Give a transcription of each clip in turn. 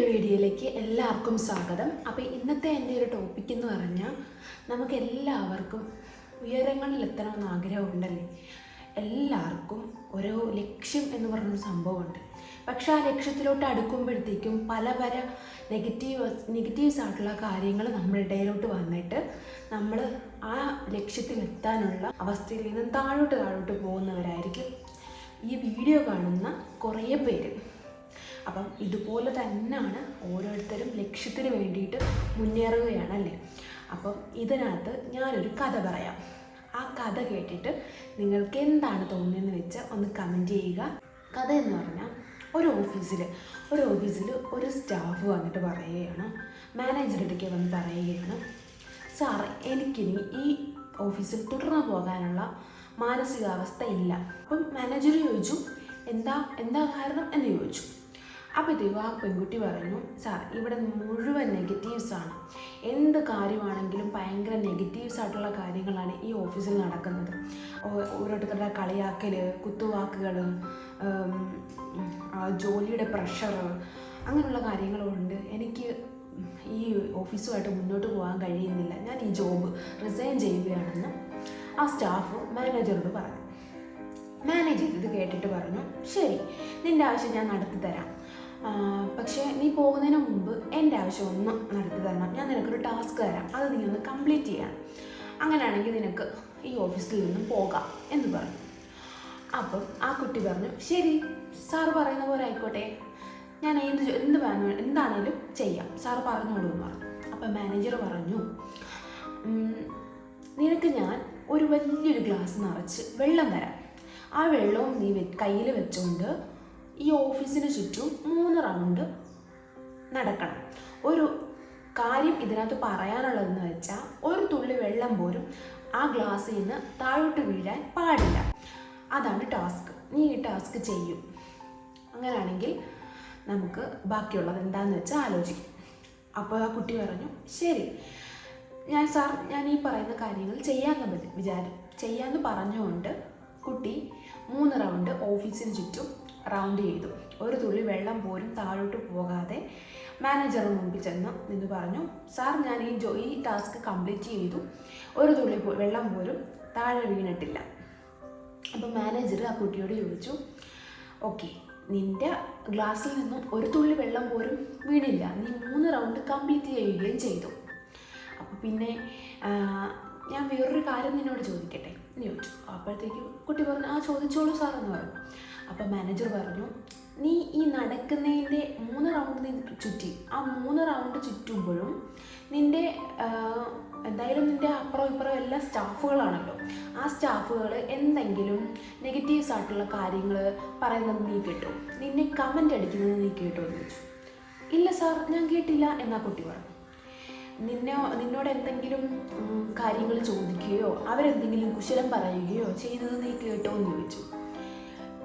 വീഡിയോയിലേക്ക് എല്ലാവർക്കും സ്വാഗതം. അപ്പോൾ ഇന്നത്തെ എൻ്റെ ഒരു ടോപ്പിക് എന്ന് പറഞ്ഞാൽ നമുക്ക് എല്ലാവർക്കും ഉയരങ്ങളിൽ എത്തണമെന്ന് ആഗ്രഹമുണ്ടല്ലേ. എല്ലാവർക്കും ഓരോ ലക്ഷ്യം എന്ന് പറഞ്ഞൊരു സംഭവമുണ്ട്. പക്ഷെ ആ ലക്ഷ്യത്തിലോട്ട് അടുക്കുമ്പോഴത്തേക്കും പല നെഗറ്റീവ്സ് ആയിട്ടുള്ള കാര്യങ്ങൾ നമ്മുടെ ഇടയിലോട്ട് വന്നിട്ട് നമ്മൾ ആ ലക്ഷ്യത്തിലെത്താനുള്ള അവസ്ഥയിൽ നിന്ന് താഴോട്ട് പോകുന്നവരായിരിക്കും ഈ വീഡിയോ കാണുന്ന കുറേ പേര്. അപ്പം ഇതുപോലെ തന്നെയാണ് ഓരോരുത്തരും ലക്ഷ്യത്തിന് വേണ്ടിയിട്ട് മുന്നേറുകയാണല്ലേ. അപ്പം ഇതിനകത്ത് ഞാനൊരു കഥ പറയാം. ആ കഥ കേട്ടിട്ട് നിങ്ങൾക്ക് എന്താണ് തോന്നുന്നതെന്ന് വെച്ചാൽ ഒന്ന് കമൻറ്റ് ചെയ്യുക. കഥ എന്ന് പറഞ്ഞാൽ ഒരു ഓഫീസിൽ ഒരു സ്റ്റാഫ് വന്നിട്ട് പറയുകയാണ്, മാനേജറുടെ അടുക്കൽ വന്ന് പറയുകയാണ്, സാർ എനിക്കിനി ഈ ഓഫീസിൽ തുടർന്ന് പോകാനുള്ള മാനസികാവസ്ഥ ഇല്ല. അപ്പം മാനേജർ ചോദിച്ചു, എന്താ കാരണം എന്ന് ചോദിച്ചു. അപ്പോഴത്തേക്കും ആ പെൺകുട്ടി പറഞ്ഞു, സാർ ഇവിടെ മുഴുവൻ നെഗറ്റീവ്സാണ്, എന്ത് കാര്യമാണെങ്കിലും ഭയങ്കര നെഗറ്റീവ്സ് ആയിട്ടുള്ള കാര്യങ്ങളാണ് ഈ ഓഫീസിൽ നടക്കുന്നത്. ഓരോരുത്തരുടെ കളിയാക്കൽ, കുത്തുവാക്കുകൾ, ജോലിയുടെ പ്രഷർ, അങ്ങനെയുള്ള കാര്യങ്ങളുണ്ട്. എനിക്ക് ഈ ഓഫീസുമായിട്ട് മുന്നോട്ട് പോകാൻ കഴിയുന്നില്ല, ഞാൻ ഈ ജോബ് റിസൈൻ ചെയ്യുകയാണെന്ന് ആ സ്റ്റാഫ് മാനേജറോട് പറഞ്ഞു. മാനേജർ ഇത് കേട്ടിട്ട് പറഞ്ഞു, ശരി, നിൻ്റെ ആവശ്യം ഞാൻ നടത്തി തരാം, പക്ഷേ നീ പോകുന്നതിന് മുമ്പ് എൻ്റെ ആവശ്യം ഒന്ന് നടത്തി തരണം. ഞാൻ നിനക്കൊരു ടാസ്ക് തരാം, അത് നീ ഒന്ന് കംപ്ലീറ്റ് ചെയ്യണം. അങ്ങനെയാണെങ്കിൽ നിനക്ക് ഈ ഓഫീസിൽ നിന്നും പോകാം എന്ന് പറഞ്ഞു. അപ്പം ആ കുട്ടി പറഞ്ഞു, ശരി സാർ പറയുന്ന പോലെ ആയിക്കോട്ടെ, ഞാൻ എന്താണേലും ചെയ്യാം, സാർ പറഞ്ഞോളൂ എന്ന് പറഞ്ഞു. അപ്പം മാനേജർ പറഞ്ഞു, നിനക്ക് ഞാൻ ഒരു വലിയൊരു ഗ്ലാസ് നിറച്ച് വെള്ളം തരാം. ആ വെള്ളവും നീ കയ്യിൽ വെച്ചുകൊണ്ട് ഈ ഓഫീസിന് ചുറ്റും 3 റൗണ്ട് നടക്കണം. ഒരു കാര്യം ഇതിനകത്ത് പറയാനുള്ളതെന്ന് വെച്ചാൽ, ഒരു തുള്ളി വെള്ളം പോലും ആ ഗ്ലാസ്സിൽ നിന്ന് താഴോട്ട് വീഴാൻ പാടില്ല. അതാണ് ടാസ്ക്. നീ ഈ ടാസ്ക് ചെയ്യും. അങ്ങനെയാണെങ്കിൽ നമുക്ക് ബാക്കിയുള്ളത് എന്താണെന്ന് വെച്ചാൽ ആലോചിക്കും. അപ്പോൾ ആ കുട്ടി പറഞ്ഞു, ശരി ഞാൻ ഈ പറയുന്ന കാര്യങ്ങൾ ചെയ്യാമെന്ന് പറഞ്ഞുകൊണ്ട് കുട്ടി 3 റൗണ്ട് ഓഫീസിന് ചുറ്റും റൗണ്ട് ചെയ്തു. ഒരു തുള്ളി വെള്ളം പോലും താഴോട്ട് പോകാതെ മാനേജറിന് മുമ്പിൽ നിന്ന് പറഞ്ഞു, സാർ ഞാൻ ഈ ടാസ്ക് കംപ്ലീറ്റ് ചെയ്തു, ഒരു തുള്ളി വെള്ളം പോലും താഴെ വീണിട്ടില്ല. അപ്പോൾ മാനേജർ ആ കുട്ടിയോട് ചോദിച്ചു, ഓക്കെ, നിൻ്റെ ഗ്ലാസ്സിൽ നിന്നും ഒരു തുള്ളി വെള്ളം പോലും വീണില്ല, നീ 3 റൗണ്ട് കംപ്ലീറ്റ് ചെയ്യുകയും ചെയ്തു. അപ്പോൾ പിന്നെ ഞാൻ വേറൊരു കാര്യം നിന്നോട് ചോദിക്കട്ടെ എന്ന് ചോദിച്ചു. അപ്പോഴത്തേക്കും കുട്ടി പറഞ്ഞു, ചോദിച്ചോളൂ സാർ എന്ന് പറഞ്ഞു. അപ്പം മാനേജർ പറഞ്ഞു, നീ ഈ നടക്കുന്നതിൻ്റെ 3 റൗണ്ട് നീ ചുറ്റി, ആ 3 റൗണ്ട് ചുറ്റുമ്പോഴും എന്തായാലും നിൻ്റെ അപ്പുറം ഇപ്പുറം എല്ലാ സ്റ്റാഫുകളാണല്ലോ, ആ സ്റ്റാഫുകൾ എന്തെങ്കിലും നെഗറ്റീവ്സ് ആയിട്ടുള്ള കാര്യങ്ങൾ പറയുന്നത് നീ കേട്ടോ, നിന്നെ കമൻ്റ് അടിക്കുന്നത് നീ കേട്ടോ എന്ന് ചോദിച്ചു. ഇല്ല സാർ, ഞാൻ കേട്ടില്ല എന്നാ കുട്ടി പറഞ്ഞു. നിന്നോട് എന്തെങ്കിലും കാര്യങ്ങൾ ചോദിക്കുകയോ അവരെന്തെങ്കിലും കുശലം പറയുകയോ ചെയ്തത് നീ കേട്ടോ എന്ന് ചോദിച്ചു.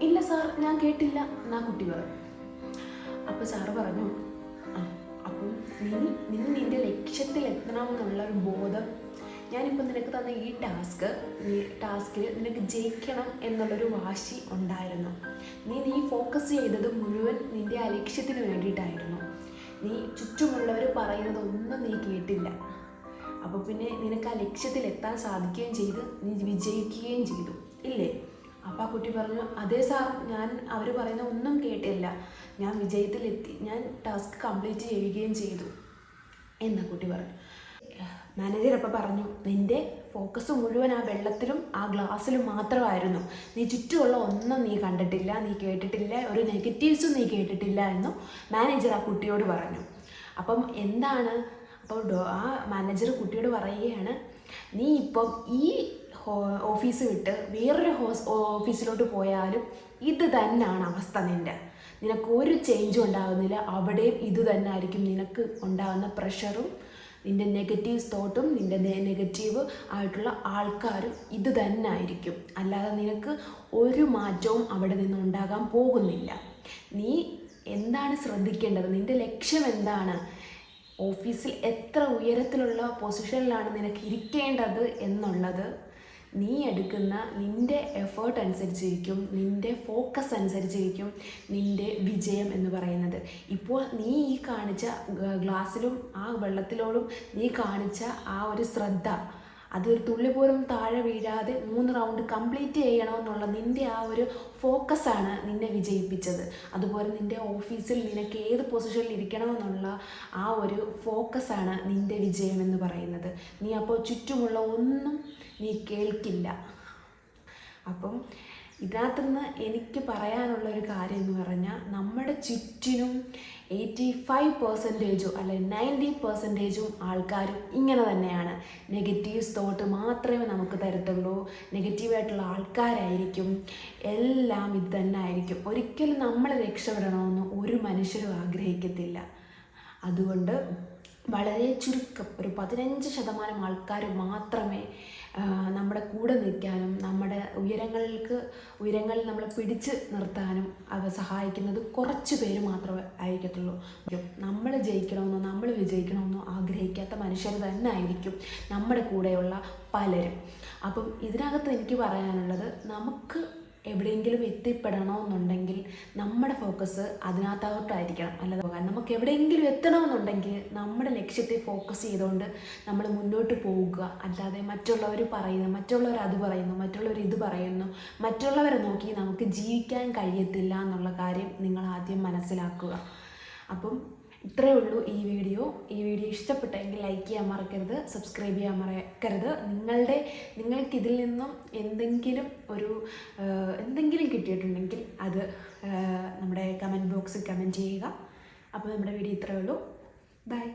ഇല്ല സാർ, ഞാൻ കേട്ടില്ല എന്നാ കുട്ടി പറഞ്ഞു. അപ്പോൾ സാറ് പറഞ്ഞു, അപ്പം നിന്റെ ലക്ഷ്യത്തിൽ എത്തണം എന്നുള്ളൊരു ബോധം, ഞാനിപ്പോൾ നിനക്ക് തന്ന ഈ ടാസ്കിൽ നിനക്ക് ജയിക്കണം എന്നുള്ളൊരു വാശി ഉണ്ടായിരുന്നു. നീ ഫോക്കസ് ചെയ്തത് മുഴുവൻ നിൻ്റെ ആ ലക്ഷ്യത്തിന് വേണ്ടിയിട്ടായിരുന്നു. നീ ചുറ്റുമുള്ളവർ പറയുന്നതൊന്നും നീ കേട്ടില്ല. അപ്പോൾ പിന്നെ നിനക്ക് ആ ലക്ഷ്യത്തിൽ എത്താൻ സാധിക്കുകയും ചെയ്ത് നീ വിജയിക്കുകയും ചെയ്തു, ഇല്ലേ? അപ്പോൾ ആ കുട്ടി പറഞ്ഞു, അതെ സാർ, ഞാൻ അവർ പറയുന്ന ഒന്നും കേട്ടില്ല, ഞാൻ വിജയത്തിലെത്തി, ഞാൻ ടാസ്ക് കംപ്ലീറ്റ് ചെയ്യുകയും ചെയ്തു എന്ന കുട്ടി പറഞ്ഞു. മാനേജർ അപ്പോൾ പറഞ്ഞു, നിൻ്റെ ഫോക്കസ് മുഴുവൻ ആ വെള്ളത്തിലും ആ ഗ്ലാസ്സിലും മാത്രമായിരുന്നു, നീ ചുറ്റുമുള്ള ഒന്നും നീ കണ്ടിട്ടില്ല, നീ കേട്ടിട്ടില്ല, ഒരു നെഗറ്റീവ്സും നീ കേട്ടിട്ടില്ല എന്നു മാനേജർ ആ കുട്ടിയോട് പറഞ്ഞു. അപ്പം അപ്പോൾ ആ മാനേജർ കുട്ടിയോട് പറയുകയാണ്, നീ ഇപ്പം ഈ ഓഫീസ് വിട്ട് വേറൊരു ഓഫീസിലോട്ട് പോയാലും ഇത് തന്നെയാണ് അവസ്ഥ. നിനക്ക് ഒരു ചേഞ്ചും ഉണ്ടാകുന്നില്ല, അവിടെയും ഇത് തന്നെ ആയിരിക്കും നിനക്ക് ഉണ്ടാകുന്ന പ്രഷറും, നിൻ്റെ നെഗറ്റീവ് തോട്ടും, നിൻ്റെ നെഗറ്റീവ് ആയിട്ടുള്ള ആൾക്കാരും ഇത് തന്നെ ആയിരിക്കും. അല്ലാതെ നിനക്ക് ഒരു മാറ്റവും അവിടെ നിന്ന് ഉണ്ടാകാൻ പോകുന്നില്ല. നീ എന്താണ് ശ്രദ്ധിക്കേണ്ടത്, നിൻ്റെ ലക്ഷ്യം എന്താണ്, ഓഫീസിൽ എത്ര ഉയരത്തിലുള്ള പൊസിഷനിലാണ് നിനക്ക് ഇരിക്കേണ്ടത് എന്നുള്ളത് നീ എടുക്കുന്ന നിൻ്റെ എഫേർട്ട് അനുസരിച്ചിരിക്കും, നിൻ്റെ ഫോക്കസ് അനുസരിച്ചിരിക്കും നിൻ്റെ വിജയം എന്ന് പറയുന്നത്. ഇപ്പോൾ നീ ഈ കാണിച്ച ഗ്ലാസ്സിലും ആ വെള്ളത്തിലോടും നീ കാണിച്ച ആ ഒരു ശ്രദ്ധ, അതൊരു തുള്ളി പോലും താഴെ വീഴാതെ 3 റൗണ്ട് കംപ്ലീറ്റ് ചെയ്യണമെന്നുള്ള നിൻ്റെ ആ ഒരു ഫോക്കസാണ് നിന്നെ വിജയിപ്പിച്ചത്. അതുപോലെ നിൻ്റെ ഓഫീസിൽ നിനക്ക് ഏത് പൊസിഷനിൽ ഇരിക്കണമെന്നുള്ള ആ ഒരു ഫോക്കസാണ് നിൻ്റെ വിജയം എന്ന് പറയുന്നത്. നീ അപ്പോൾ ചുറ്റുമുള്ള ഒന്നും നീ കേൾക്കില്ല. അപ്പം ഇതിനകത്തുനിന്ന് എനിക്ക് പറയാനുള്ളൊരു കാര്യം എന്ന് പറഞ്ഞാൽ, നമ്മുടെ ചുറ്റിനും 85% അല്ലെ 90% ആൾക്കാരും ഇങ്ങനെ തന്നെയാണ്. നെഗറ്റീവ്സ് തോട്ട് മാത്രമേ നമുക്ക് തരത്തുള്ളൂ, നെഗറ്റീവായിട്ടുള്ള ആൾക്കാരായിരിക്കും, എല്ലാം ഇത് തന്നെ ആയിരിക്കും. ഒരിക്കലും നമ്മൾ രക്ഷപ്പെടണമെന്ന് ഒരു മനുഷ്യരും ആഗ്രഹിക്കത്തില്ല. അതുകൊണ്ട് വളരെ ചുരുക്കം ഒരു 15% ആൾക്കാർ മാത്രമേ നമ്മുടെ കൂടെ നിൽക്കാനും നമ്മുടെ ഉയരങ്ങളിൽ നമ്മളെ പിടിച്ച് നിർത്താനും അവ സഹായിക്കുന്നത് കുറച്ച് പേര് മാത്രമേ ആയിരിക്കത്തുള്ളൂ. നമ്മൾ ജയിക്കണമെന്നോ നമ്മൾ വിജയിക്കണമെന്നോ ആഗ്രഹിക്കാത്ത മനുഷ്യർ തന്നെ ആയിരിക്കും നമ്മുടെ കൂടെയുള്ള പലരും. അപ്പം ഇതിനകത്ത് എനിക്ക് പറയാനുള്ളത്, നമുക്ക് എവിടെയെങ്കിലും എത്തിപ്പെടണമെന്നുണ്ടെങ്കിൽ നമ്മുടെ ഫോക്കസ് അതിനകത്തോട്ടായിരിക്കണം. അല്ലാതെ നമുക്ക് എവിടെയെങ്കിലും എത്തണമെന്നുണ്ടെങ്കിൽ നമ്മുടെ ലക്ഷ്യത്തെ ഫോക്കസ് ചെയ്തുകൊണ്ട് നമ്മൾ മുന്നോട്ട് പോവുക. അല്ലാതെ മറ്റുള്ളവർ പറയുന്നു, മറ്റുള്ളവർ അത് പറയുന്നു, മറ്റുള്ളവർ ഇത് പറയുന്നു, മറ്റുള്ളവരെ നോക്കി നമുക്ക് ജീവിക്കാൻ കഴിയത്തില്ല എന്നുള്ള കാര്യം നിങ്ങൾ ആദ്യം മനസ്സിലാക്കുക. അപ്പം ഇത്രയേ ഉള്ളൂ ഈ വീഡിയോ ഇഷ്ടപ്പെട്ടെങ്കിൽ ലൈക്ക് ചെയ്യാൻ മറക്കരുത്, സബ്സ്ക്രൈബ് ചെയ്യാൻ മറക്കരുത്. നിങ്ങൾക്കിതിൽ നിന്നും എന്തെങ്കിലും കിട്ടിയിട്ടുണ്ടെങ്കിൽ അത് നമ്മുടെ കമൻറ്റ് ബോക്സിൽ കമൻറ്റ് ചെയ്യുക. അപ്പോൾ നമ്മുടെ വീഡിയോ ഇത്രയേ ഉള്ളൂ. ബൈ.